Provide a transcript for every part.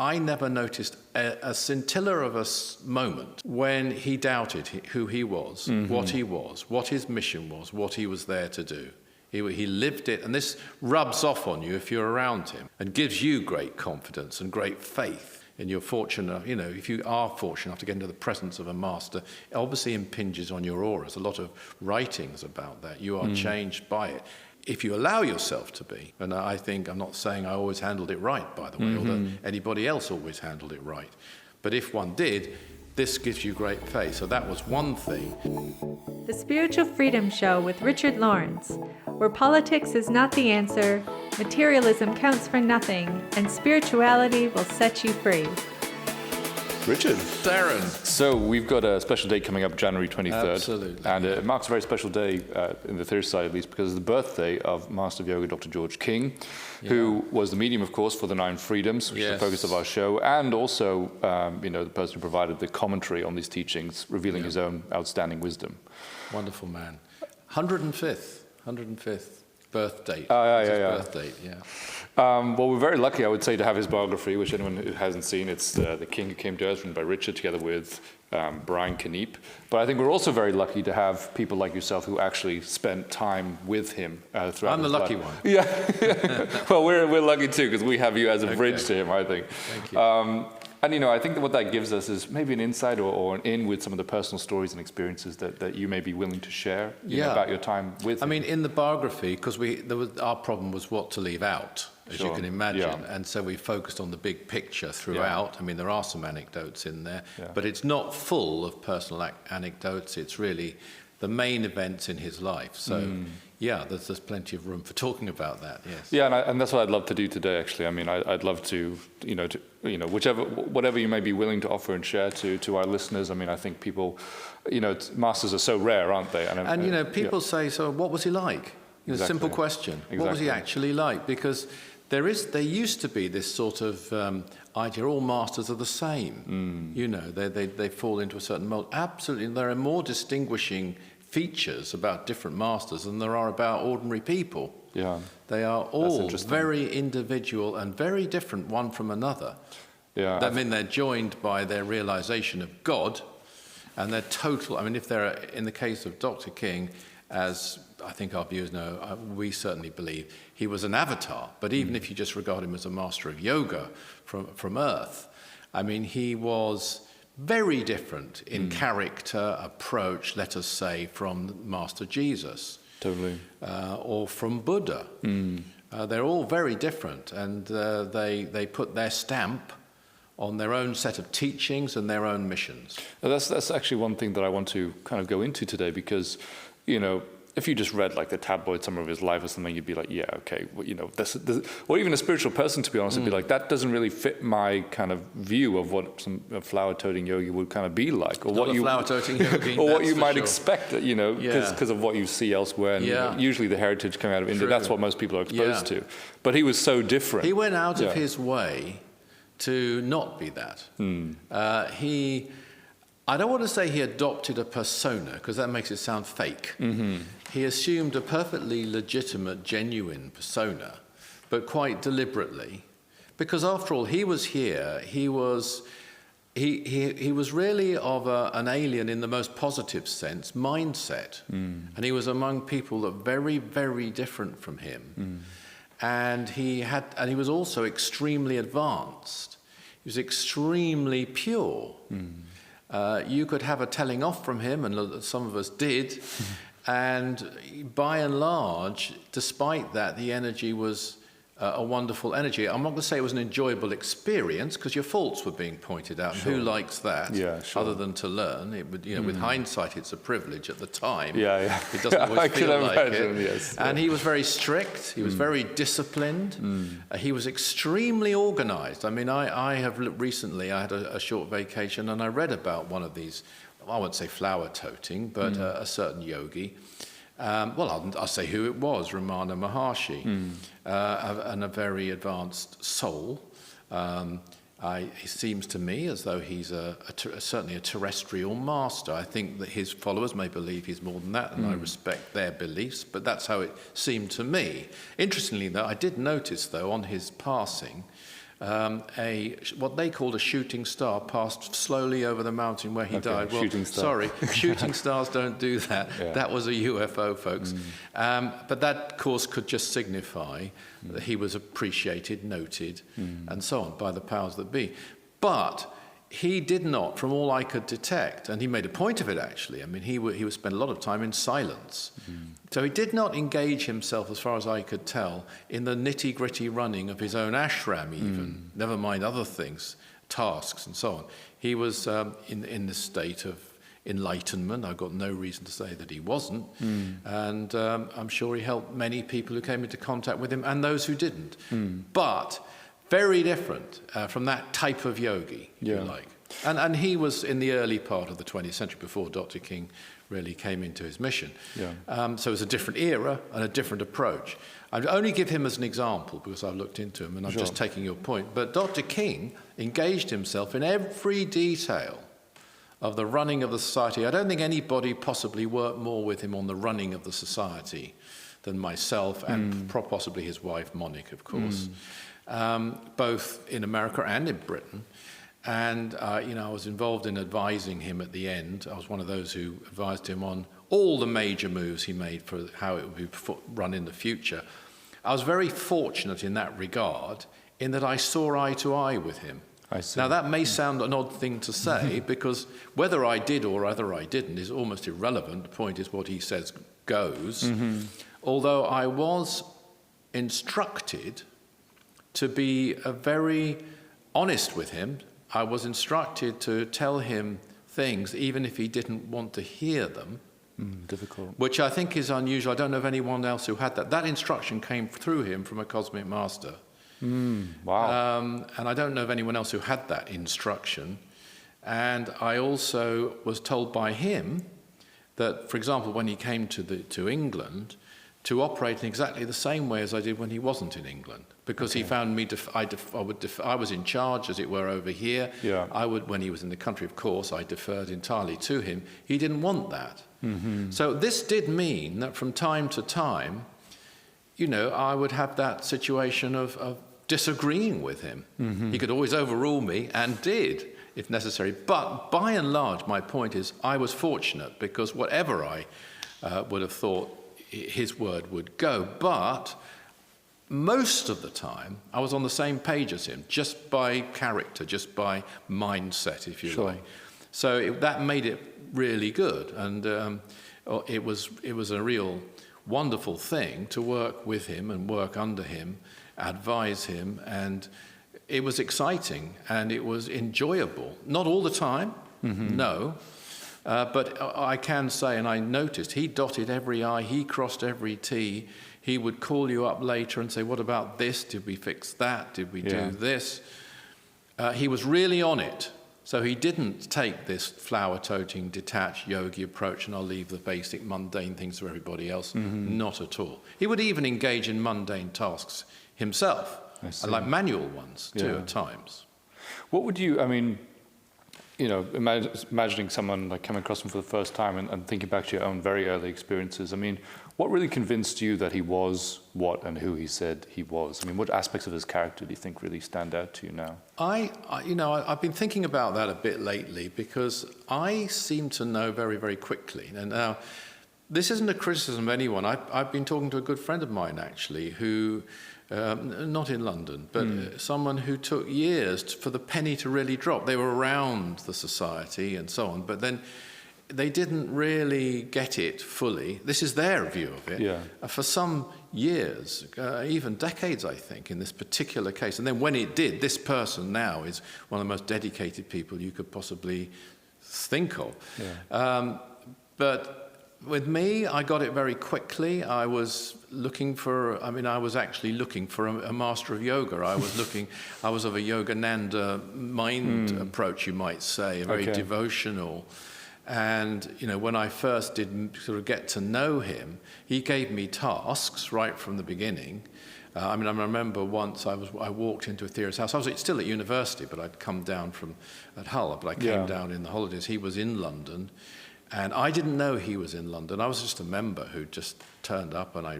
I never noticed a scintilla of a moment when he doubted who he was, what his mission was, what he was there to do. He lived it, and this rubs off on you if you're around him and gives you great confidence and great faith. And you're fortunate, if you are fortunate enough to get into the presence of a master, it obviously impinges on your aura. There's a lot of writings about that. You are changed by it. If you allow yourself to be, and I think, I'm not saying I always handled it right, by the way, or that anybody else always handled it right. But if one did, this gives you great faith. So that was one thing. The Spiritual Freedom Show with Richard Lawrence, where politics is not the answer, materialism counts for nothing, and spirituality will set you free. Richard. Darren. So we've got a special day coming up, January 23rd. Absolutely. And it marks a very special day, in the theatre side at least, because it's the birthday of Master of Yoga, Dr. George King, who was the medium, of course, for the 9 Freedoms, which is the focus of our show, and also, the person who provided the commentary on these teachings, revealing his own outstanding wisdom. Wonderful man. 105th birth date. Birth date, Well, we're very lucky, I would say, to have his biography, which anyone who hasn't seen, it's The King Who Came to Earth, written by Richard, together with Brian Kniep. But I think we're also very lucky to have people like yourself who actually spent time with him throughout I'm the his lucky life. one. Yeah. Well, we're lucky too, because we have you as a bridge to him, I think. Thank you. And I think that what that gives us is maybe an insight or an in with some of the personal stories and experiences that you may be willing to share about your time with him. I mean, in the biography, because our problem was what to leave out, as you can imagine, and so we focused on the big picture throughout. I mean, there are some anecdotes in there, but it's not full of personal anecdotes. It's really the main events in his life. So, there's plenty of room for talking about that. Yes. Yeah, and that's what I'd love to do today. Actually, I mean, I'd love to, whatever you may be willing to offer and share to our listeners. I mean, I think people, masters are so rare, aren't they? And people say, so what was he like? Exactly. Simple question. Exactly. What was he actually like? Because there used to be this sort of idea, all masters are the same. They fall into a certain mold. Absolutely, there are more distinguishing features about different masters than there are about ordinary people. Yeah. They are all very individual and very different one from another. Yeah. I mean, they're joined by their realization of God, and they're total. I mean, if they're in the case of Dr. King, as I think our viewers know, we certainly believe he was an avatar. But even if you just regard him as a master of yoga from Earth, I mean, he was very different in character, approach, let us say, from Master Jesus. Totally. Or from Buddha. They're all very different, and they put their stamp on their own set of teachings and their own missions. That's actually one thing that I want to kind of go into today, because, if you just read like the tabloid summary of his life or something, you'd be like, yeah, okay, well, or even a spiritual person, to be honest, would be like, that doesn't really fit my kind of view of what a flower-toting yogi would kind of be like, or what you flower-toting yogi, or what you might expect, because of what you see elsewhere, and usually the heritage coming out of India, that's what most people are exposed to. But he was so different. He went out of his way to not be that. I don't want to say he adopted a persona, because that makes it sound fake. He assumed a perfectly legitimate, genuine persona, but quite deliberately, because after all, he was here. He was really of an alien in the most positive sense mindset, and he was among people that were very, very different from him, and he was also extremely advanced. He was extremely pure. You could have a telling off from him, and some of us did, and by and large, despite that, the energy was a wonderful energy. I'm not going to say it was an enjoyable experience, because your faults were being pointed out, and who likes that, other than to learn? It would, with hindsight, it's a privilege. At the time, it doesn't always feel like it. Yes. And he was very strict. He was very disciplined. He was extremely organized. I mean, I have recently, I had a short vacation, and I read about one of these, I won't say flower-toting, but a certain yogi. I'll say who it was, Ramana Maharshi, and a very advanced soul. It seems to me as though he's certainly a terrestrial master. I think that his followers may believe he's more than that, and I respect their beliefs, but that's how it seemed to me. Interestingly, though, I did notice, though, on his passing, what they called a shooting star passed slowly over the mountain where he died. Well, shooting star. Sorry, shooting stars don't do that. Yeah. That was a UFO, folks. But that, of course, could just signify that he was appreciated, noted, and so on by the powers that be. But he did not, from all I could detect, and he made a point of it, actually. I mean, he would spend a lot of time in silence. So he did not engage himself, as far as I could tell, in the nitty-gritty running of his own ashram even, never mind other things, tasks and so on. He was in this state of enlightenment. I've got no reason to say that he wasn't. And I'm sure he helped many people who came into contact with him and those who didn't. But very different from that type of yogi, if you like. And he was in the early part of the 20th century, before Dr. King really came into his mission. So it was a different era and a different approach. I'd only give him as an example because I've looked into him and I'm just taking your point. But Dr. King engaged himself in every detail of the running of the society. I don't think anybody possibly worked more with him on the running of the society than myself and possibly his wife, Monique, of course. Both in America and in Britain. And, I was involved in advising him at the end. I was one of those who advised him on all the major moves he made for how it would be run in the future. I was very fortunate in that regard, in that I saw eye to eye with him. I see. Now, that may sound an odd thing to say, because whether I did or whether I didn't is almost irrelevant. The point is what he says goes. Although I was instructed to be very honest with him. I was instructed to tell him things even if he didn't want to hear them. Difficult. Which I think is unusual. I don't know of anyone else who had that. That instruction came through him from a cosmic master. Wow. And I don't know of anyone else who had that instruction. And I also was told by him that, for example, when he came to England, to operate in exactly the same way as I did when he wasn't in England, because he found me. I was in charge, as it were, over here. When he was in the country, of course, I deferred entirely to him. He didn't want that. So this did mean that from time to time, I would have that situation of disagreeing with him. He could always overrule me, and did, if necessary. But by and large, my point is, I was fortunate, because whatever I would have thought, his word would go. But most of the time, I was on the same page as him, just by character, just by mindset, if you like. So that made it really good. And it was a real wonderful thing to work with him and work under him, advise him. And it was exciting and it was enjoyable. Not all the time, no. But I can say, and I noticed, he dotted every I, he crossed every T. He would call you up later and say, what about this? Did we fix that? Did we do this? He was really on it. So he didn't take this flower-toting, detached yogi approach, and I'll leave the basic mundane things to everybody else. Not at all. He would even engage in mundane tasks himself, like manual ones too at times. What would you, imagining someone like coming across him for the first time and thinking back to your own very early experiences, what really convinced you that he was what and who he said he was? What aspects of his character do you think really stand out to you now? I've been thinking about that a bit lately, because I seem to know very, very quickly. And now, this isn't a criticism of anyone. I've been talking to a good friend of mine, actually, who, not in London, but someone who took years for the penny to really drop. They were around the society and so on, but then they didn't really get it fully. This is their view of it. For some years, even decades, I think, in this particular case. And then when it did, this person now is one of the most dedicated people you could possibly think of. But with me, I got it very quickly. I was actually looking for a master of yoga. I was of a Yogananda mind approach, you might say, very devotional. And, when I first did sort of get to know him, he gave me tasks right from the beginning. I remember once I walked into a theorist's house. I was still at university, but I'd come down at Hull, but I came down in the holidays. He was in London. And I didn't know he was in London. I was just a member who just turned up, and I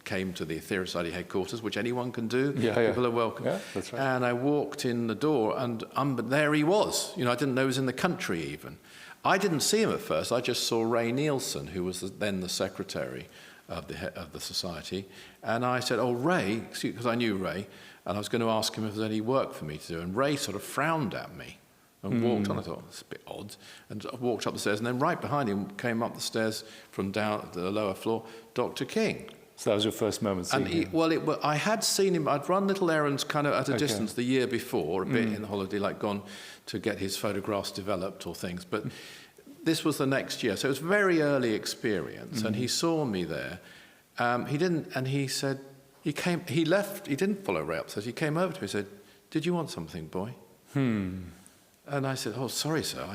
came to the Ethereal Society headquarters, which anyone can do. Yeah. People are welcome. Yeah, that's right. And I walked in the door, and there he was. I didn't know he was in the country even. I didn't see him at first. I just saw Ray Nielsen, who was then the secretary of the society. And I said, "Oh, Ray," because I knew Ray, and I was going to ask him if there's any work for me to do. And Ray sort of frowned at me and walked on. I thought, it's a bit odd. And I walked up the stairs, and then right behind him came up the stairs from down the lower floor, Dr. King. So that was your first moment seeing him? I had seen him. I'd run little errands kind of at a distance the year before, a bit in the holiday, like gone to get his photographs developed or things. But this was the next year, so it was a very early experience. And he saw me there. He didn't, and he said, he left. He didn't follow Ray upstairs. He came over to me and said, "Did you want something, boy?" And I said, "Oh, sorry, sir.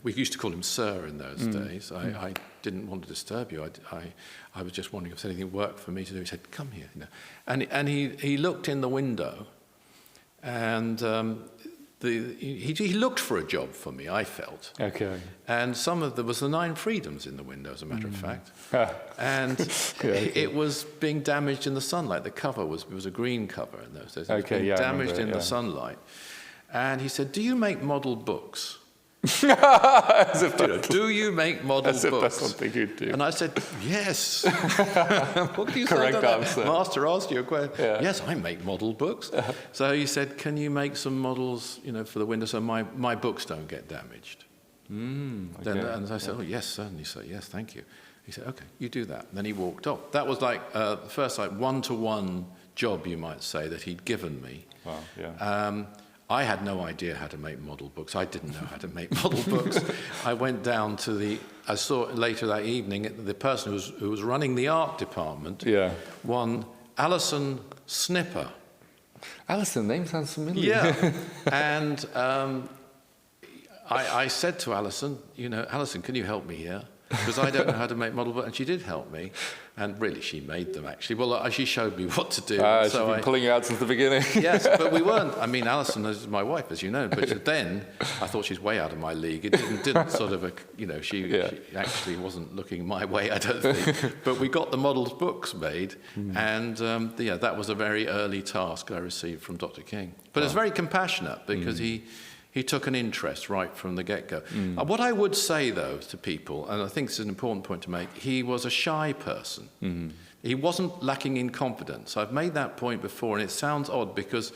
We used to call him sir in those days. I didn't want to disturb you. I was just wondering if there's anything work for me to do." He said, "Come here." And he looked in the window, and he looked for a job for me, I felt. Okay. And there was the 9 freedoms in the window, as a matter of fact. And it was being damaged in the sunlight. The cover was a green cover in those days. It was being damaged in the sunlight. And he said, "Do you make model books?" As if Do you make model books? That's something you do. And I said, "Yes." What do you Correct say? answer. Master asked you a question. Yeah. Yes, I make model books. So he said, "Can you make some models, for the window so my books don't get damaged?" Okay. And I said, "Oh, yes, certainly, sir. Yes, thank you." He said, "Okay, you do that." And then he walked off. That was like the first one-to-one job, you might say, that he'd given me. Wow, yeah. I had no idea how to make model books. I didn't know how to make model books. I went down I saw later that evening, the person who was running the art department, one Alison Snipper. Alison, name sounds familiar. Yeah. And I said to Alison, "Alison, can you help me here? Because I don't know how to make model books." And she did help me. And really, she made them, actually. Well, she showed me what to do. She's been pulling you out since the beginning. Yes, but we weren't. I mean, Alison is my wife, as you know. But then I thought she's way out of my league. It didn't sort of, she actually wasn't looking my way, I don't think. But we got the models books made. And, that was a very early task I received from Dr. King. But it's very compassionate because he took an interest right from the get-go. What I would say, though, to people, and I think it's an important point to make, he was a shy person. He wasn't lacking in confidence. I've made that point before, and it sounds odd because,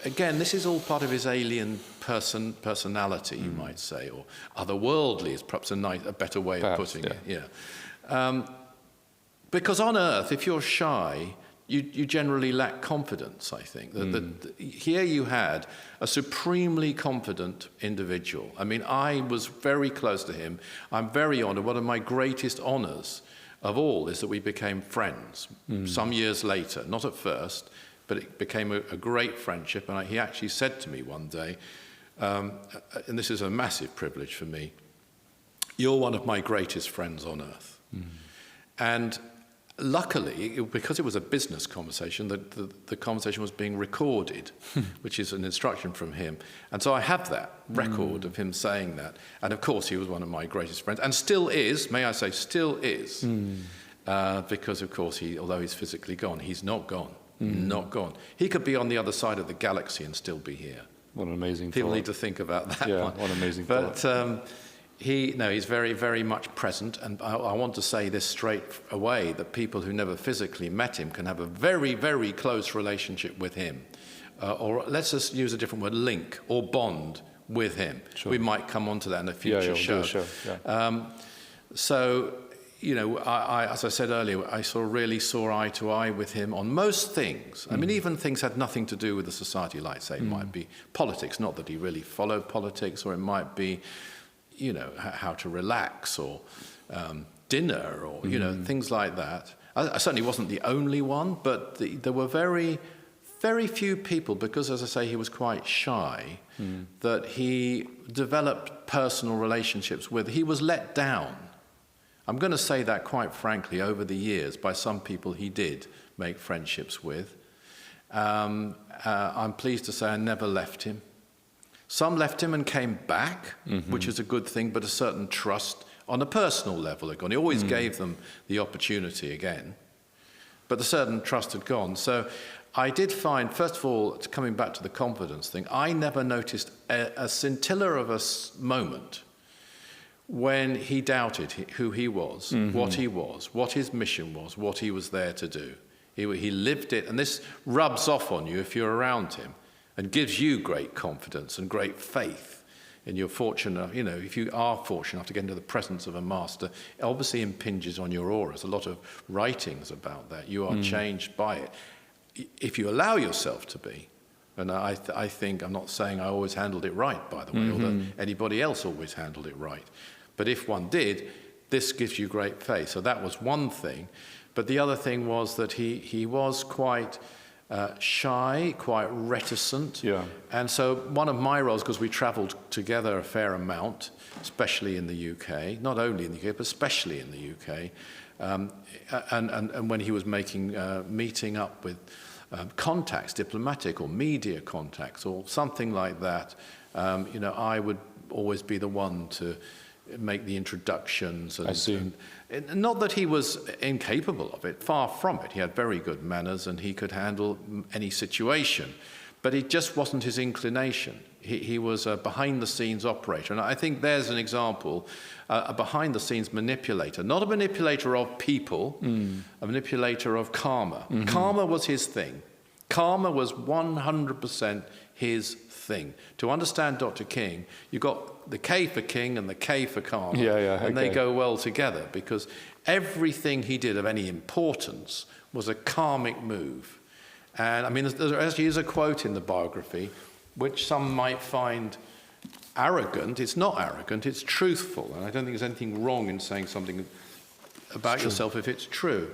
again, this is all part of his alien personality, you might say, or otherworldly is perhaps a better way of putting it. Yeah. Because on Earth, if you're shy, you generally lack confidence, I think. Here you had a supremely confident individual. I mean, I was very close to him. I'm very honored. One of my greatest honors of all is that we became friends some years later. Not at first, but it became a great friendship. And he actually said to me one day, and this is a massive privilege for me, "You're one of my greatest friends on earth." And luckily, because it was a business conversation, the conversation was being recorded, which is an instruction from him. And so I have that record of him saying that. And of course, he was one of my greatest friends, and still is, may I say, still is. Because, of course, although he's physically gone, he's not gone. Not gone. He could be on the other side of the galaxy and still be here. What an amazing People thought. need to think about that one. What an amazing thought. But he's very, very much present, and I want to say this straight away, that people who never physically met him can have a very, very close relationship with him. Or let's just use a different word, link or bond with him. Sure. We might come on to that in a future show. So, as I said earlier, I really saw eye to eye with him on most things. I mean, even things had nothing to do with the society, like, say, it might be politics, not that he really followed politics, or it might be how to relax, or dinner, or, things like that. I certainly wasn't the only one, but there were very, very few people, because, as I say, he was quite shy, that he developed personal relationships with. He was let down. I'm going to say that quite frankly, over the years, by some people he did make friendships with. I'm pleased to say I never left him. Some left him and came back, which is a good thing, but a certain trust on a personal level had gone. He always gave them the opportunity again. but the certain trust had gone. So I did find, first of all, coming back to the confidence thing, I never noticed a scintilla of a moment when he doubted who he was, what his mission was, what he was there to do. He lived it, and this rubs off on you if you're around him and gives you great confidence and great faith. And you're fortunate, if you are fortunate enough to get into the presence of a master, it obviously impinges on your aura. There's a lot of writings about that. You are changed by it. If you allow yourself to be, and I think, I'm not saying I always handled it right, by the way, although anybody else always handled it right. But if one did, this gives you great faith. So that was one thing. But the other thing was that he was quite shy, quite reticent. Yeah. And so one of my roles, because we travelled together a fair amount, especially in the UK, not only in the UK, but especially in the UK, and when he was meeting up with contacts, diplomatic or media contacts or something like that, I would always be the one to make the introductions. I see. And not that he was incapable of it, far from it. He had very good manners and he could handle any situation, but it just wasn't his inclination. He was a behind-the-scenes operator, and I think there's an example, a behind-the-scenes manipulator, not a manipulator of people, a manipulator of karma. Karma was his thing. Karma was 100% his thing. To understand Dr. King, you've got the K for King and the K for karma, and they go well together, because everything he did of any importance was a karmic move. And I mean, there actually is a quote in the biography which some might find arrogant. It's not arrogant, it's truthful. And I don't think there's anything wrong in saying something about yourself if it's true.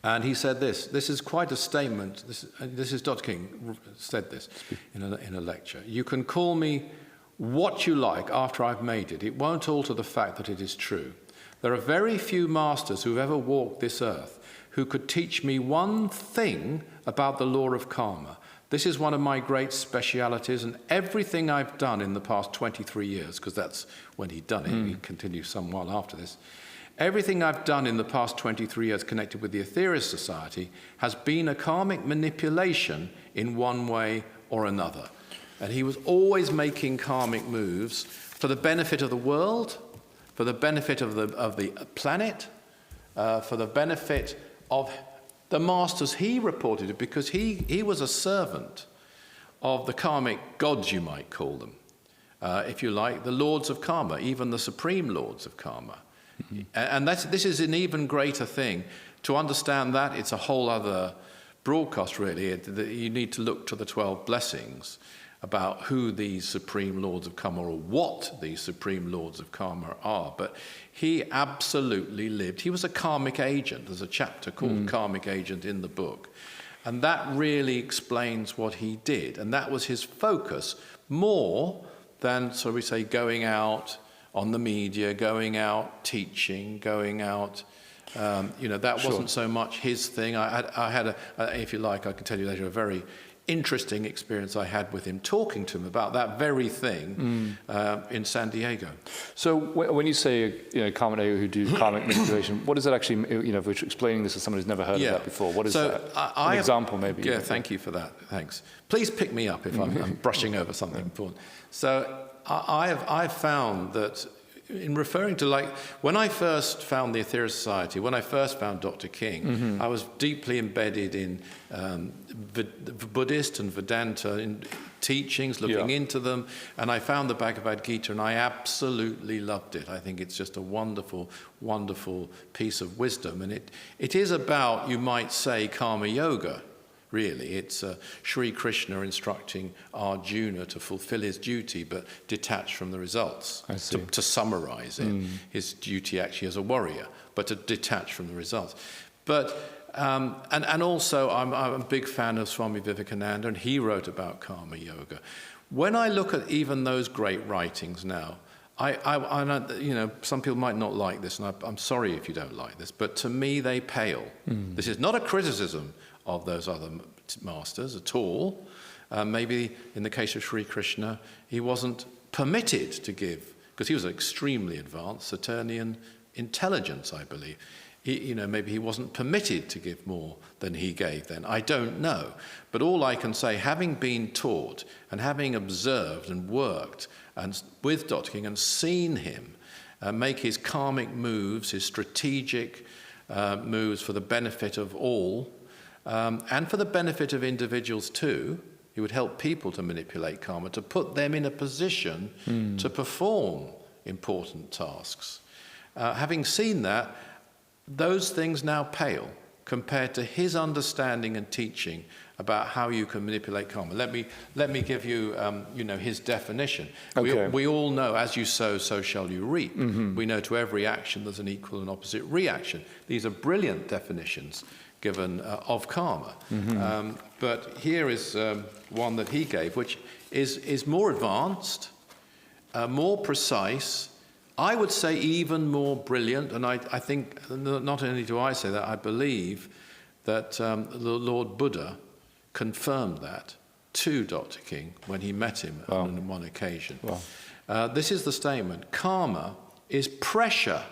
And he said this is quite a statement. This is Dr. King said this in a lecture. "You can call me what you like after I've made it. It won't alter the fact that it is true. There are very few masters who've ever walked this earth who could teach me one thing about the law of karma. This is one of my great specialities, and everything I've done in the past 23 years, because that's when he'd done it, he continued some while after this, everything I've done in the past 23 years connected with the Aetherius Society has been a karmic manipulation in one way or another." And he was always making karmic moves for the benefit of the world, for the benefit of the planet, for the benefit of the masters he reported it, because he was a servant of the karmic gods, you might call them, if you like, the lords of karma, even the supreme lords of karma. And this is an even greater thing. To understand that, it's a whole other broadcast, really. You need to look to the 12 blessings about who these supreme lords of karma, or what these supreme lords of karma are. But he absolutely lived. He was a karmic agent. There's a chapter called Karmic Agent in the book. And that really explains what he did. And that was his focus, more than, so we say, going out on the media, going out teaching, going out, that wasn't so much his thing. I had if you like, I can tell you later, a very interesting experience I had with him, talking to him about that very thing in San Diego. So when you say, karmic who do karmic manipulation, what does that actually, if we're explaining this to someone who's never heard of that before, what is that? An example, maybe. Yeah, thank you for that. Thanks. Please pick me up if I'm brushing over something important. So I've found that in referring to, like, when I first found the Aetherius Society, when I first found Dr. King, I was deeply embedded in Buddhist and Vedanta teachings, looking into them, and I found the Bhagavad Gita, and I absolutely loved it. I think it's just a wonderful, wonderful piece of wisdom, and it is about, you might say, karma yoga. Really, it's Sri Krishna instructing Arjuna to fulfill his duty, but detach from the results. To summarize it, his duty actually as a warrior, but to detach from the results. But and also, I'm a big fan of Swami Vivekananda, and he wrote about karma yoga. When I look at even those great writings now, I some people might not like this, and I'm sorry if you don't like this, but to me they pale. This is not a criticism of those other masters at all. Maybe in the case of Sri Krishna, he wasn't permitted to give, because he was extremely advanced, Saturnian intelligence, I believe. maybe he wasn't permitted to give more than he gave then. I don't know. But all I can say, having been taught and having observed and worked and with Dr. King and seen him make his karmic moves, his strategic moves for the benefit of all, and for the benefit of individuals too. He would help people to manipulate karma, to put them in a position to perform important tasks. Having seen that, those things now pale compared to his understanding and teaching about how you can manipulate karma. Let me give you, his definition. Okay. We all know, as you sow, so shall you reap. We know to every action there's an equal and opposite reaction. These are brilliant definitions given of karma. But here is one that he gave, which is more advanced, more precise, I would say even more brilliant, and I think, not only do I say that, I believe that the Lord Buddha confirmed that to Dr. King when he met him on one occasion. This is the statement: karma is pressure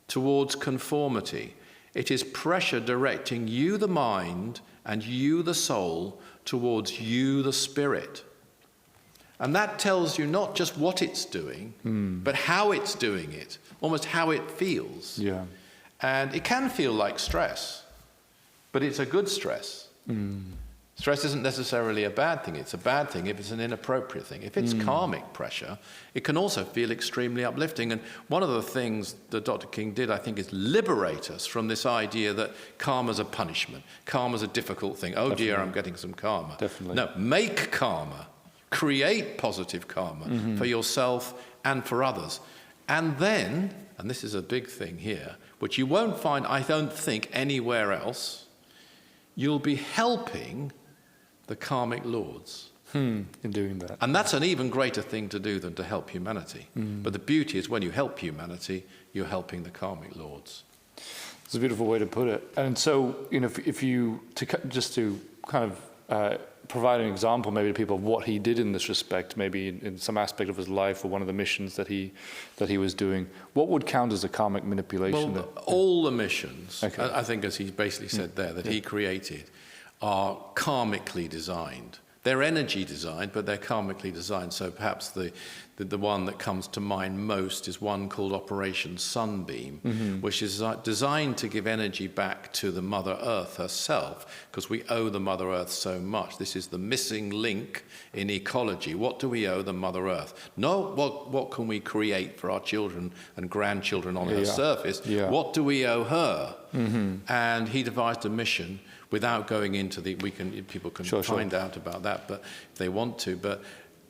towards conformity. It is pressure directing you, the mind, and you, the soul, towards you, the spirit. And that tells you not just what it's doing, but how it's doing it, almost how it feels. Yeah. And it can feel like stress, but it's a good stress. Stress isn't necessarily a bad thing. It's a bad thing if it's an inappropriate thing. If it's karmic pressure, it can also feel extremely uplifting. And one of the things that Dr. King did, I think, is liberate us from this idea that karma's a punishment. Karma's a difficult thing. Oh, dear, I'm getting some karma. Definitely. No, make karma. Create positive karma for yourself and for others. And then, and this is a big thing here, which you won't find, I don't think, anywhere else, you'll be helping the karmic lords. In doing that. And that's an even greater thing to do than to help humanity. But the beauty is when you help humanity, you're helping the karmic lords. It's a beautiful way to put it. And so, if you, just to kind of provide an example maybe to people of what he did in this respect, maybe in some aspect of his life or one of the missions that he was doing, what would count as a karmic manipulation? Well, all the missions, Okay. I think, as he basically said there, that he created, are karmically designed. They're energy designed, but they're karmically designed. So perhaps the one that comes to mind most is one called Operation Sunbeam, which is designed to give energy back to the Mother Earth herself, because we owe the Mother Earth so much. This is the missing link in ecology. What do we owe the Mother Earth? Not what can we create for our children and grandchildren on her surface. Yeah. What do we owe her? And he devised a mission without going into people can find out about that, but if they want to, but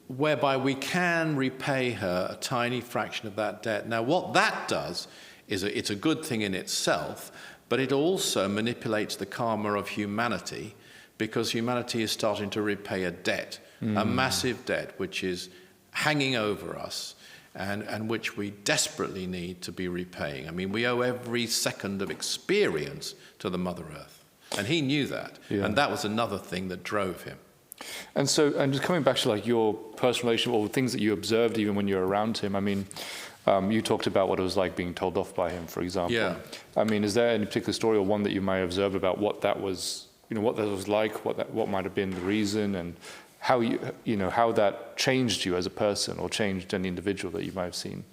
whereby we can repay her a tiny fraction of that debt. Now, what that does is it's a good thing in itself, but it also manipulates the karma of humanity, because humanity is starting to repay a debt, a massive debt, which is hanging over us and which we desperately need to be repaying. I mean, we owe every second of experience to the Mother Earth. And he knew that, and that was another thing that drove him. And so, and just coming back to like your personal relationship, or things that you observed even when you were around him, I mean, you talked about what it was like being told off by him, for example. Yeah. I mean, is there any particular story or one that you might have observed about what that was, what that was like, what might have been the reason, and how how that changed you as a person or changed any individual that you might have seen?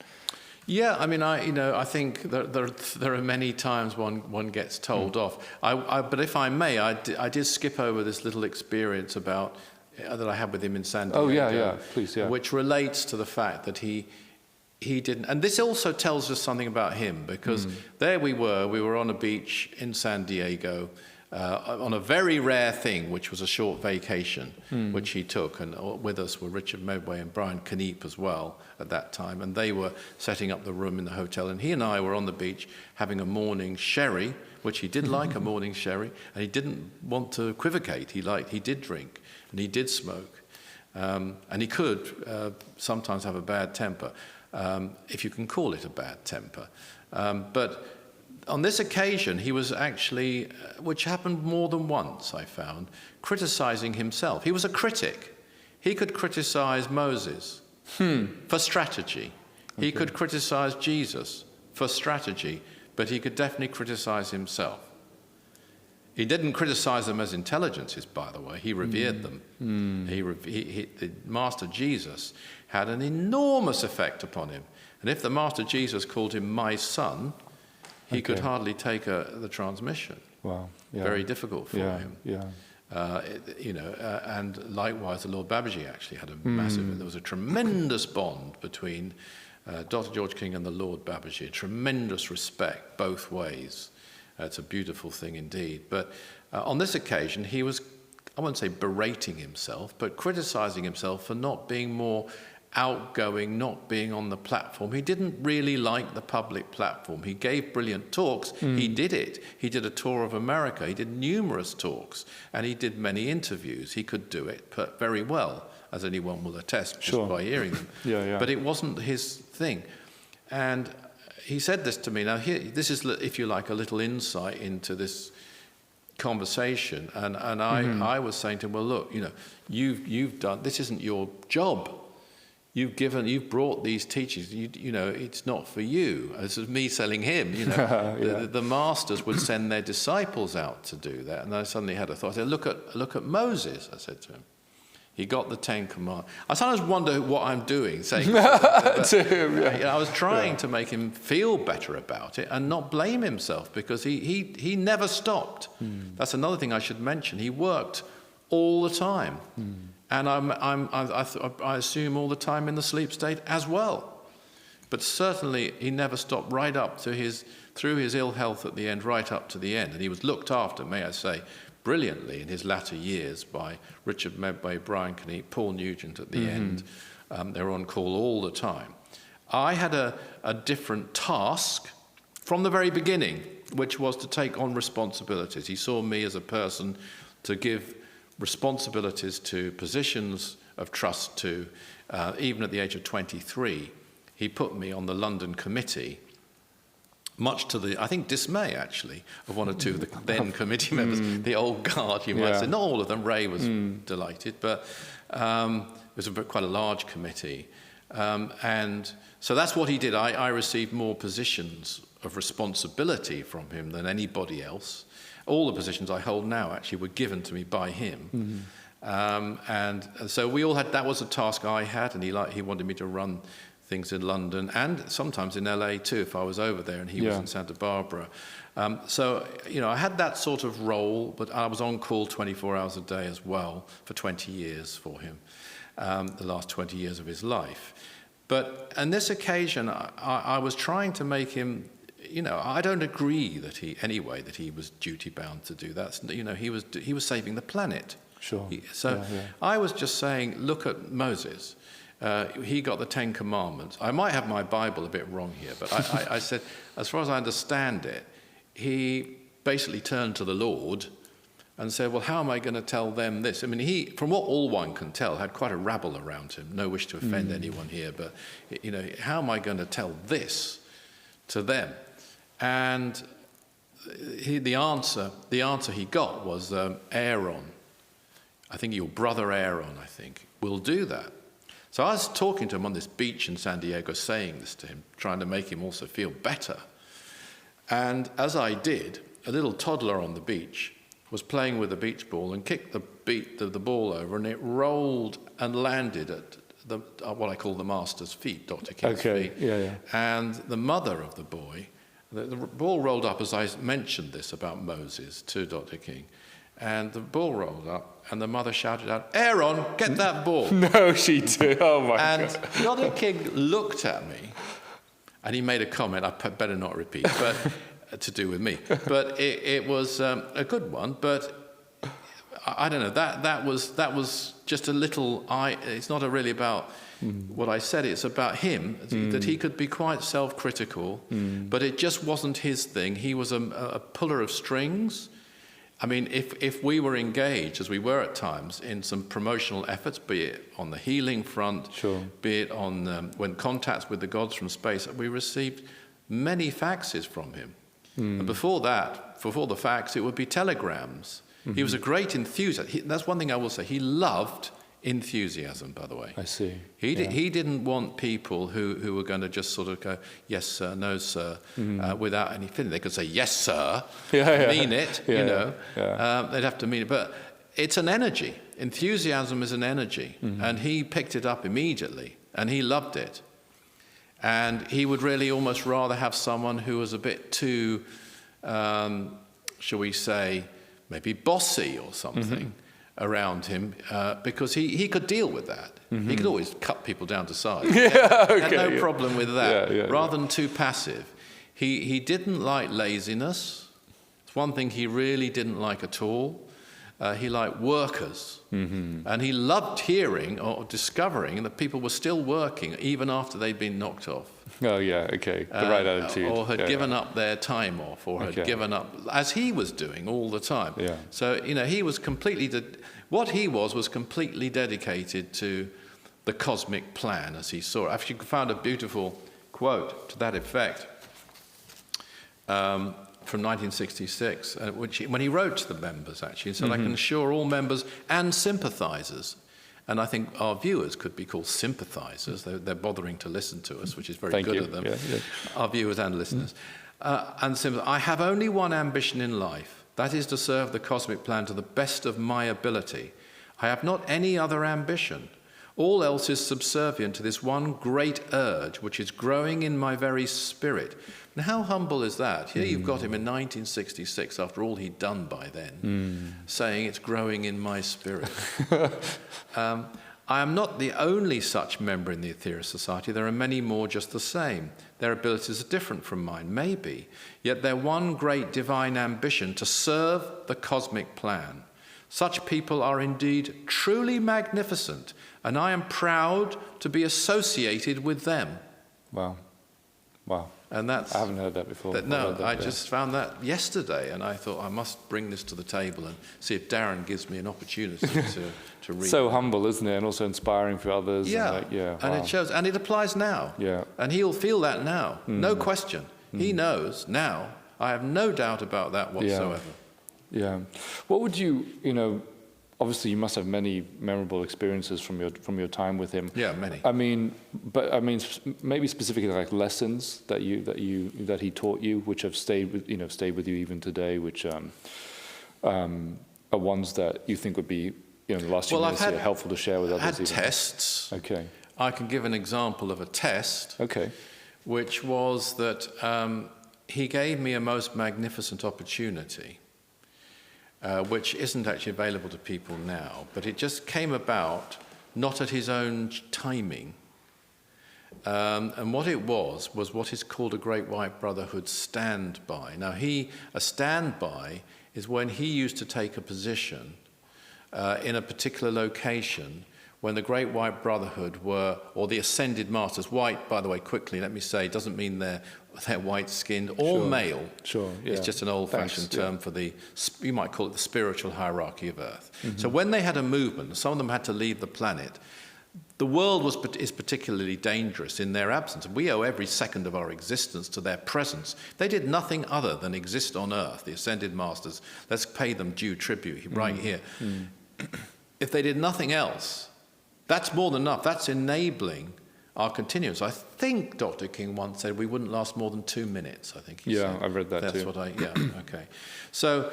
Yeah, I mean, I think there are many times one gets told off. But if I may, I did skip over this little experience that I had with him in San Diego. Oh yeah, please, yeah. Which relates to the fact that he didn't, and this also tells us something about him, because there we were on a beach in San Diego. On a very rare thing, which was a short vacation, which he took, and with us were Richard Medway and Brian Kneep as well at that time, and they were setting up the room in the hotel, and he and I were on the beach having a morning sherry, which he did like a morning sherry, and he didn't want to equivocate. He did drink, and he did smoke, and he could sometimes have a bad temper, if you can call it a bad temper, but on this occasion, he was actually, which happened more than once, I found, criticizing himself. He was a critic. He could criticize Moses for strategy. He could criticize Jesus for strategy, but he could definitely criticize himself. He didn't criticize them as intelligences, by the way. He revered them. The Master Jesus had an enormous effect upon him. And if the Master Jesus called him my son, he could hardly take the transmission. Wow. Yeah. Very difficult for him. Yeah. And likewise, the Lord Babaji actually had a massive. There was a tremendous bond between Dr. George King and the Lord Babaji. Tremendous respect both ways. It's a beautiful thing indeed. But on this occasion, he was, I won't say berating himself, but criticizing himself for not being more outgoing, not being on the platform. He didn't really like the public platform. He gave brilliant talks. He did it. He did a tour of America. He did numerous talks, and he did many interviews. He could do it very well, as anyone will attest just by hearing them. But it wasn't his thing. And he said this to me. Now, this is, if you like, a little insight into this conversation. And I was saying to him, well, look, you've done, this isn't your job. You've brought these teachings. It's not for you. This is me selling him. The masters would send their disciples out to do that. And I suddenly had a thought. I said, look at Moses. I said to him, he got the 10 Commandments. I sometimes wonder what I'm doing, saying to him. I was trying to make him feel better about it and not blame himself, because he never stopped. That's another thing I should mention. He worked all the time. And I assume all the time in the sleep state as well. But certainly he never stopped right up to through his ill health at the end, right up to the end. And he was looked after, may I say, brilliantly in his latter years by Richard Medway, Brian Keneep, Paul Nugent at the end. They were on call all the time. I had a different task from the very beginning, which was to take on responsibilities. He saw me as a person to give responsibilities to positions of trust to, even at the age of 23. He put me on the London committee, much to the, I think, dismay, actually, of one or two of the then committee members, the old guard, you might say. Not all of them. Ray was delighted, but it was quite a large committee. And so that's what he did. I received more positions of responsibility from him than anybody else. All the positions I hold now actually were given to me by him. And so we all had, that was a task I had, and he wanted me to run things in London and sometimes in LA too, if I was over there and he was in Santa Barbara. So, I had that sort of role, but I was on call 24 hours a day as well for 20 years for him, the last 20 years of his life. But on this occasion, I was trying to make him, I don't agree that he was duty bound to do that. He was saving the planet. Sure. I was just saying, look at Moses. He got the 10 Commandments. I might have my Bible a bit wrong here, but I said, as far as I understand it, he basically turned to the Lord and said, well, how am I going to tell them this? I mean, he, from what all one can tell, had quite a rabble around him. No wish to offend anyone here, but, how am I going to tell this to them? And the answer he got was Aaron. I think your brother Aaron, will do that. So I was talking to him on this beach in San Diego, saying this to him, trying to make him also feel better. And as I did, a little toddler on the beach was playing with a beach ball and kicked the ball over, and it rolled and landed at what I call the master's feet, Dr. King's feet. And the mother of the boy, the ball rolled up, as I mentioned this about Moses to Dr. King, and the ball rolled up, and the mother shouted out, Aaron, get that ball. No, she did. Oh, my God. And Dr. King looked at me, and he made a comment I better not repeat, but to do with me. But it was a good one, but I don't know, that was just a little, it's not really about what I said, it's about him, that he could be quite self-critical, but it just wasn't his thing. He was a puller of strings. I mean, if we were engaged, as we were at times, in some promotional efforts, be it on the healing front, be it on when contacts with the gods from space, we received many faxes from him. And before the fax, it would be telegrams. He was a great enthusiast. That's one thing I will say. He loved enthusiasm, by the way. I see. He didn't want people who were going to just sort of go, yes, sir, no, sir, without any feeling. They could say, yes, sir, mean it, you know. They'd have to mean it. But it's an energy. Enthusiasm is an energy. And he picked it up immediately, and he loved it. And he would really almost rather have someone who was a bit too, shall we say, maybe bossy or something around him, because he could deal with that. He could always cut people down to size. He had no problem with that. Rather than too passive. He didn't like laziness. It's one thing he really didn't like at all. He liked workers. And he loved hearing or discovering that people were still working even after they'd been knocked off. Oh, yeah, okay. The right attitude. Or had given up their time off, or had given up, as he was doing all the time. So, you know, he was completely, what he was completely dedicated to the cosmic plan as he saw it. I've actually found a beautiful quote to that effect from 1966, when he wrote to the members, actually. He said, I can assure all members and sympathizers, and I think our viewers could be called sympathizers. They're bothering to listen to us, which is very good of them. Our viewers and listeners. And sympathizers. I have only one ambition in life. That is to serve the cosmic plan to the best of my ability. I have not any other ambition. All else is subservient to this one great urge, which is growing in my very spirit. Now, how humble is that? Here you've got him in 1966, after all he'd done by then, saying it's growing in my spirit. I am not the only such member in the Aetherius Society. There are many more just the same. Their abilities are different from mine, maybe. Yet their one great divine ambition to serve the cosmic plan. Such people are indeed truly magnificent, and I am proud to be associated with them. Wow. And that's, I haven't heard that before. I just found that yesterday, and I thought I must bring this to the table and see if Darren gives me an opportunity to read. So humble, isn't it? And also inspiring for others. And it shows, and it applies now. And he'll feel that now, no question. He knows now. I have no doubt about that whatsoever. What would you, obviously you must have many memorable experiences from your time with him. Yeah, many. I mean, maybe specifically like lessons that he taught you, which have stayed with you even today, which are ones that you think would be, in the last few minutes here, helpful to share with others. I've had tests. Okay. I can give an example of a test. Okay. Which was that he gave me a most magnificent opportunity. Which isn't actually available to people now, but it just came about not at his own timing. And what it was what is called a Great White Brotherhood standby. Now, a standby is when he used to take a position in a particular location when the Great White Brotherhood or the Ascended Masters, white, by the way, quickly, let me say, doesn't mean they're white-skinned or male. It's just an old-fashioned term for you might call it the spiritual hierarchy of Earth. So when they had a movement, some of them had to leave the planet, the world is particularly dangerous in their absence. We owe every second of our existence to their presence. They did nothing other than exist on Earth, the Ascended Masters. Let's pay them due tribute right here. If they did nothing else, that's more than enough. That's enabling our continuance. I think Dr. King once said we wouldn't last more than 2 minutes, I think he said. I've read that too. Okay. So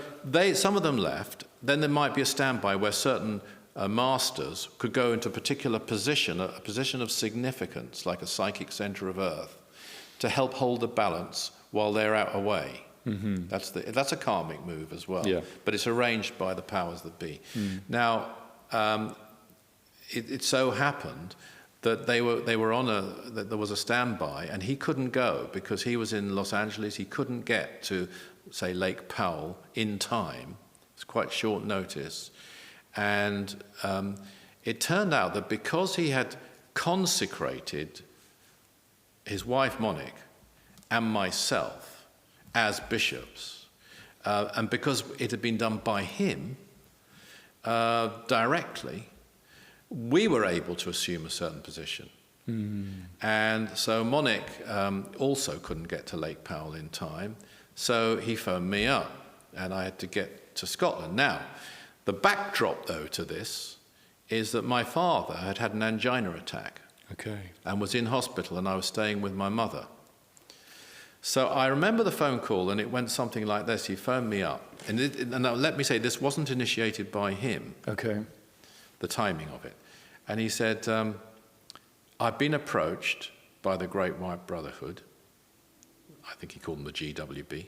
some of them left. Then there might be a standby where certain masters could go into a particular position, a position of significance, like a psychic center of Earth, to help hold the balance while they're out away. That's a karmic move as well. But it's arranged by the powers that be. Now, it so happened that there was a standby, and he couldn't go because he was in Los Angeles. He couldn't get to, say, Lake Powell in time. It's quite short notice. And it turned out that because he had consecrated his wife, Monique, and myself as bishops, and because it had been done by him directly, we were able to assume a certain position. And so Monique also couldn't get to Lake Powell in time, so he phoned me up, and I had to get to Scotland. Now, the backdrop, though, to this is that my father had had an angina attack and was in hospital, and I was staying with my mother. So I remember the phone call, and it went something like this. He phoned me up. And now let me say, this wasn't initiated by him, the timing of it. And he said, I've been approached by the Great White Brotherhood, I think he called them the GWB,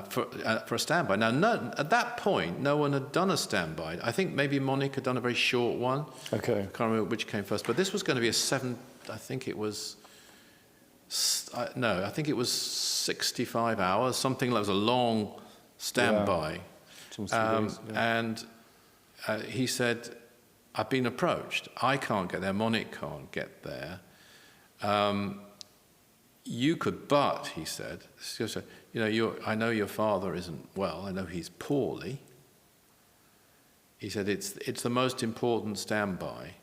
for a standby. Now, at that point, no one had done a standby. I think maybe Monique had done a very short one. I can't remember which came first. But this was going to be I think it was 65 hours, something like, it was a long standby. And he said, I've been approached. I can't get there. Monique can't get there. You could, but, he said, I know your father isn't well. I know he's poorly. He said, it's the most important standby,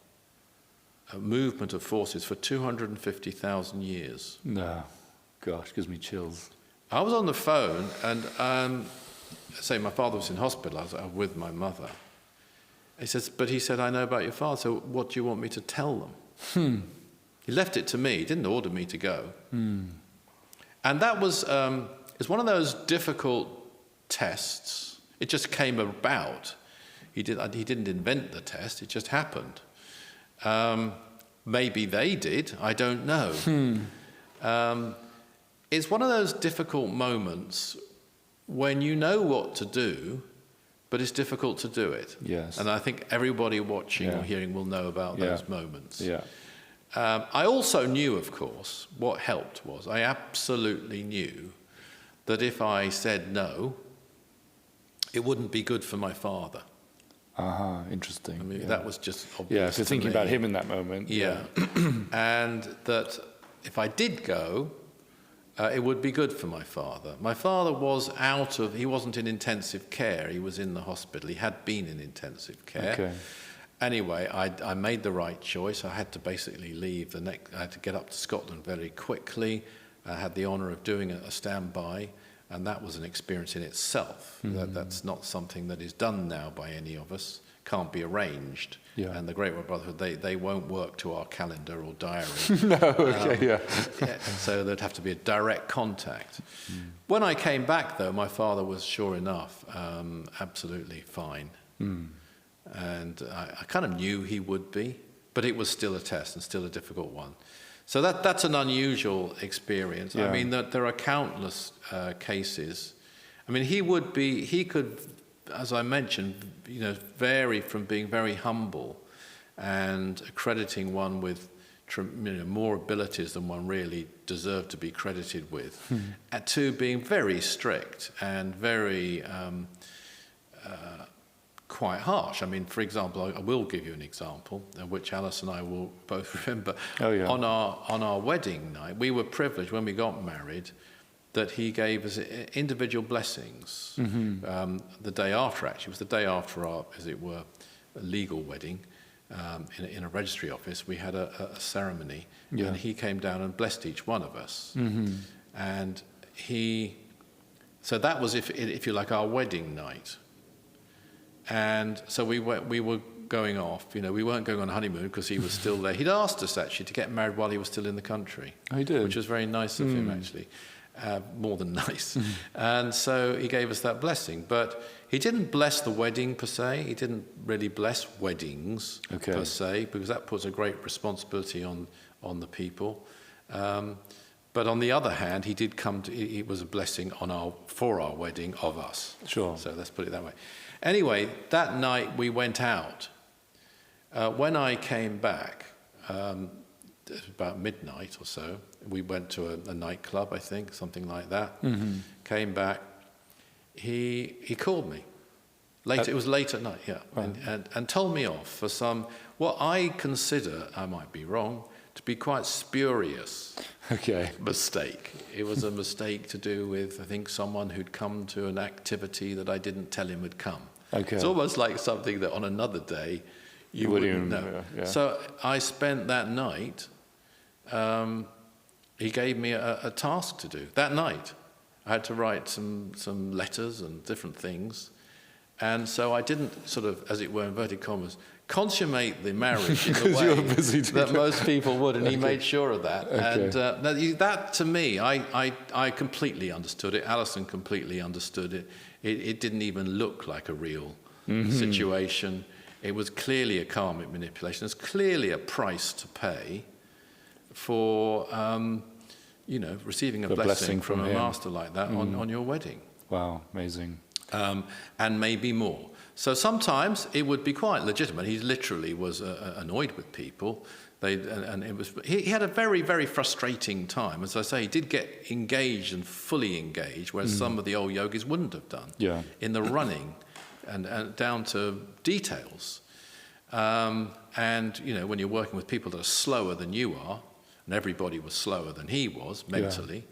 a movement of forces for 250,000 years. No, gosh, gives me chills. I was on the phone, and say my father was in hospital. I was with my mother. He said, I know about your father, so what do you want me to tell them? He left it to me. He didn't order me to go. And that was it's one of those difficult tests. It just came about. He didn't invent the test. It just happened. Maybe they did. I don't know. It's one of those difficult moments when you know what to do, but it's difficult to do it. Yes. And I think everybody watching or hearing will know about those moments. Yeah. I also knew, of course, what helped was I absolutely knew that if I said no, it wouldn't be good for my father. Interesting. I mean, that was just obvious. Yeah, so thinking about him in that moment. Yeah. And that if I did go, it would be good for my father. My father was he wasn't in intensive care. He was in the hospital. He had been in intensive care. Anyway, I made the right choice. I had to basically leave I had to get up to Scotland very quickly. I had the honour of doing a standby, and that was an experience in itself. That's not something that is done now by any of us. Can't be arranged. And the Great White Brotherhood, they won't work to our calendar or diary. So there'd have to be a direct contact. When I came back, though, my father was, sure enough, absolutely fine. And I kind of knew he would be, but it was still a test and still a difficult one. So that's an unusual experience. I mean, there are countless cases. I mean, he could, as I mentioned, vary from being very humble and accrediting one with more abilities than one really deserved to be credited with, to being very strict and very quite harsh. I mean, for example, I will give you an example, which Alice and I will both remember. On our wedding night, we were privileged when we got married that he gave us individual blessings. The day after, actually, it was the day after our, as it were, legal wedding in a registry office. We had a ceremony, and he came down and blessed each one of us. And so that was, if you like, our wedding night. And so we were going off. We weren't going on honeymoon because he was still there. He'd asked us, actually, to get married while he was still in the country. Oh, he did? Which was very nice of him, actually. More than nice. And so he gave us that blessing. But he didn't bless the wedding, per se. He didn't really bless weddings, per se, because that puts a great responsibility on the people. But on the other hand, he did it was a blessing for our wedding of us. Sure. So let's put it that way. Anyway, that night we went out. When I came back, about midnight or so, we went to a nightclub, I think, something like that. Came back. He called me. It was late at night, and told me off for what I consider, I might be wrong, to be quite spurious mistake. It was a mistake to do with, I think, someone who'd come to an activity that I didn't tell him had come. It's almost like something that on another day you wouldn't know. So I spent that night, he gave me a task to do. That night I had to write some letters and different things. And so I didn't sort of, as it were, inverted commas, consummate the marriage in the Because you were way busy doing that most people would, and he Okay. made sure of that. Okay. And that, to me, I completely understood it. Alison completely understood it. It didn't even look like a real situation. It was clearly a karmic manipulation. There's clearly a price to pay for, receiving a blessing from a him. master like that on your wedding. Wow, amazing. And maybe more. So sometimes it would be quite legitimate. He literally was annoyed with people. He had a very, very frustrating time. As I say, he did get engaged and fully engaged, whereas some of the old yogis wouldn't have done. Yeah. In the running and down to details. And when you're working with people that are slower than you are, and everybody was slower than he was mentally,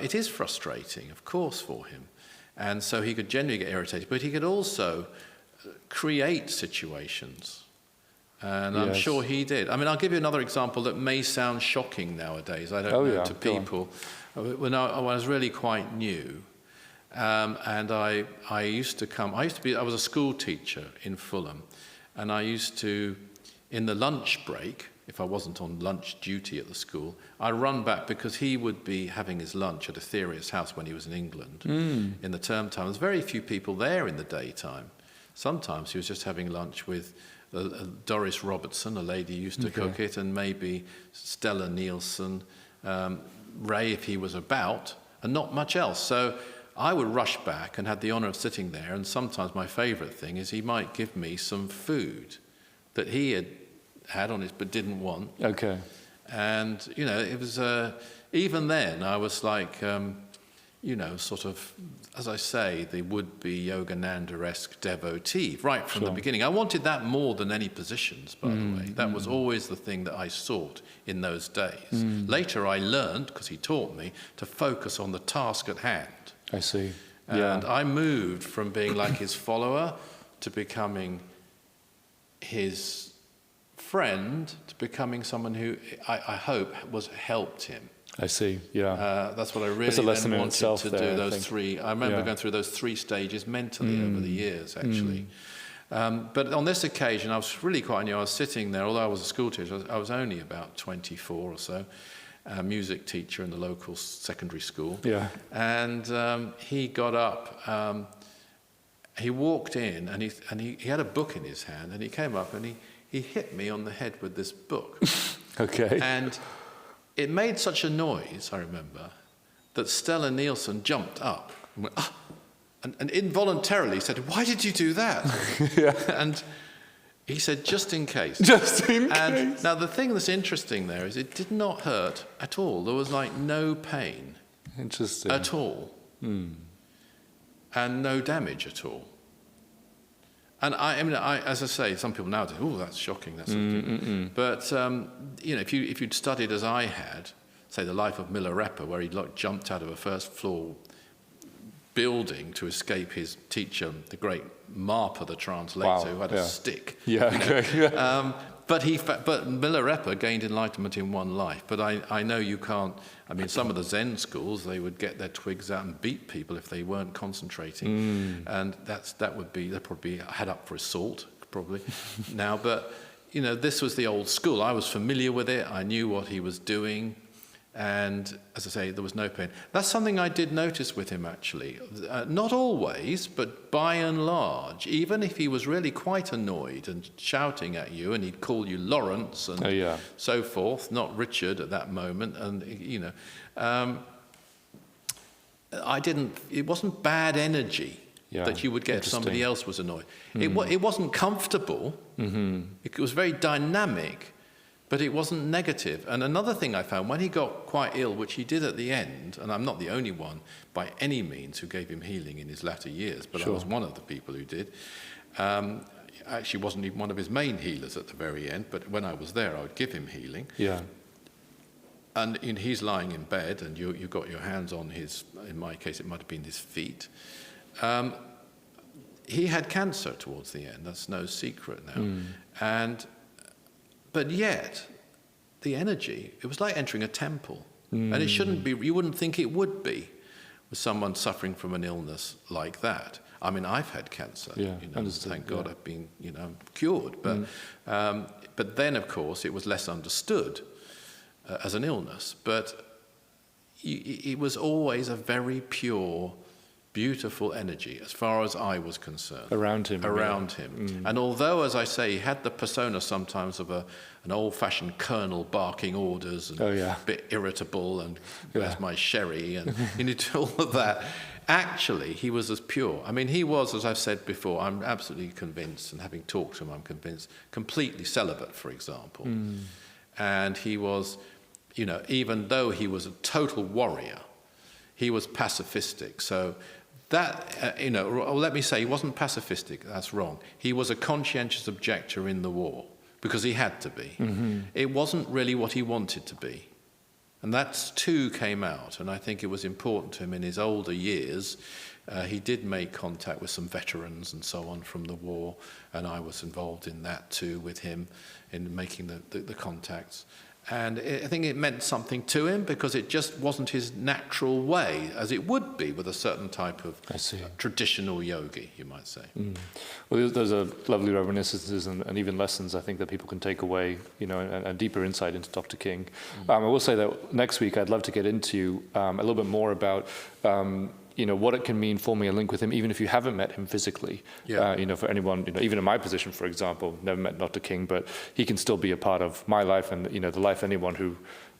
it is frustrating, of course, for him. And so he could generally get irritated, but he could also create situations. And I'm sure he did. I mean, I'll give you another example that may sound shocking nowadays. I don't know to people. When I was really quite new, and I was a school teacher in Fulham, and I used to, in the lunch break, if I wasn't on lunch duty at the school, I'd run back because he would be having his lunch at Aetherius House when he was in England in the term time. There's very few people there in the daytime. Sometimes he was just having lunch with Doris Robertson, a lady who used to cook it, and maybe Stella Nielsen, Ray if he was about, and not much else. So I would rush back and had the honour of sitting there, and sometimes my favourite thing is he might give me some food that he had on his but didn't want. Okay. And, it was, even then I was like, sort of, as I say, the would-be Yogananda-esque devotee right from the beginning. I wanted that more than any positions, by the way. That was always the thing that I sought in those days. Later I learned, because he taught me, to focus on the task at hand. I see. And I moved from being like his follower to becoming his friend, to becoming someone who I hope helped him. I see, That's what I really It's a lesson then in wanted itself to there, do, I those think. three. I remember going through those 3 stages mentally over the years, actually. But on this occasion, I was really quite new. I was sitting there, although I was a school teacher, I was only about 24 or so, a music teacher in the local secondary school. Yeah. And he got up, he walked in, and he had a book in his hand, and he came up and he hit me on the head with this book. Okay. And it made such a noise, I remember, that Stella Nielsen jumped up and went, and involuntarily said, "Why did you do that?" And he said, "Just in case." Just in And case. now the thing that's interesting there is it did not hurt at all. There was like no pain Interesting. at all. And no damage at all. And I mean, as I say, some people now say, "Oh, that's shocking." That's but if you'd studied as I had, say the life of Milarepa, where he jumped out of a first floor building to escape his teacher, the great Marpa, the translator, who had a stick. Yeah. Okay. But Milarepa gained enlightenment in one life. But I know you can't. I mean, some of the Zen schools, they would get their twigs out and beat people if they weren't concentrating, and they'd probably head up for assault probably now. But this was the old school. I was familiar with it. I knew what he was doing. And as I say, there was no pain. That's something I did notice with him, actually. Not always, but by and large, even if he was really quite annoyed and shouting at you, and he'd call you Lawrence and so forth, not Richard at that moment, and it wasn't bad energy that you would get if somebody else was annoyed. It wasn't comfortable. It was very dynamic. But it wasn't negative. And another thing I found, when he got quite ill, which he did at the end, and I'm not the only one by any means who gave him healing in his latter years, but I was one of the people who did. Actually wasn't even one of his main healers at the very end, but when I was there, I would give him healing. Yeah. And he's lying in bed, and you got your hands on his, in my case, it might have been his feet. He had cancer towards the end. That's no secret now. But yet, the energy, it was like entering a temple. And it shouldn't be, you wouldn't think it would be with someone suffering from an illness like that. I mean, I've had cancer. Yeah, you know, understood, thank God yeah. I've been, you know, cured. But then, of course, it was less understood as an illness. But it was always a very pure, beautiful energy, as far as I was concerned. Around him. And although, as I say, he had the persona sometimes of an old-fashioned colonel barking orders and a bit irritable and where's my sherry and you know, all of that, actually he was as pure. I mean, he was, as I've said before, I'm absolutely convinced, and having talked to him, I'm convinced, completely celibate, for example. And he was, you know, even though he was a total warrior, he was pacifistic. So that, you know, or let me say, he wasn't pacifistic, that's wrong. He was a conscientious objector in the war, because he had to be. It wasn't really what he wanted to be. And that too came out, and I think it was important to him in his older years. He did make contact with some veterans and so on from the war, and I was involved in that too with him, in making the contacts. And I think it meant something to him because it just wasn't his natural way, as it would be with a certain type of traditional yogi, you might say. Well, those are lovely reminiscences and even lessons I think that people can take away, you know, and a deeper insight into Dr. King. I will say that next week I'd love to get into a little bit more about you know, what it can mean forming a link with him, even if you haven't met him physically. You know, for anyone, you know, even in my position, for example, never met Dr. King, but he can still be a part of my life and, you know, the life of anyone who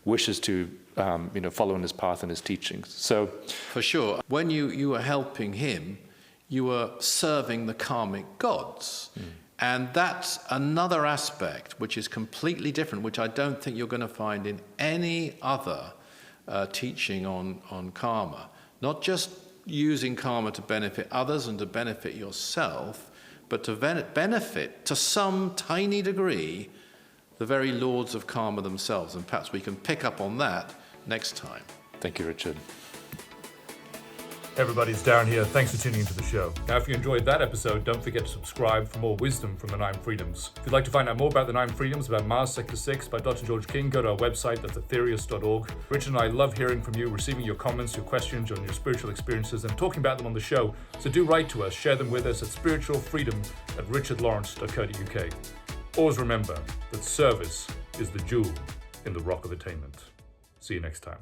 wishes to, you know, follow in his path and his teachings. So, for sure, when you were helping him, you were serving the karmic gods. And that's another aspect which is completely different, which I don't think you're going to find in any other teaching on karma. Not just using karma to benefit others and to benefit yourself, but to benefit, to some tiny degree, the very lords of karma themselves. And perhaps we can pick up on that next time. Thank you, Richard. Hey everybody, it's Darren here. Thanks for tuning into the show. Now, if you enjoyed that episode, don't forget to subscribe for more wisdom from the 9 Freedoms. If you'd like to find out more about the 9 Freedoms, about Mars Sector 6 by Dr. George King, go to our website, that's aetherius.org. Richard and I love hearing from you, receiving your comments, your questions on your spiritual experiences, and talking about them on the show. So do write to us, share them with us at spiritualfreedom@richardlawrence.co.uk. Always remember that service is the jewel in the rock of attainment. See you next time.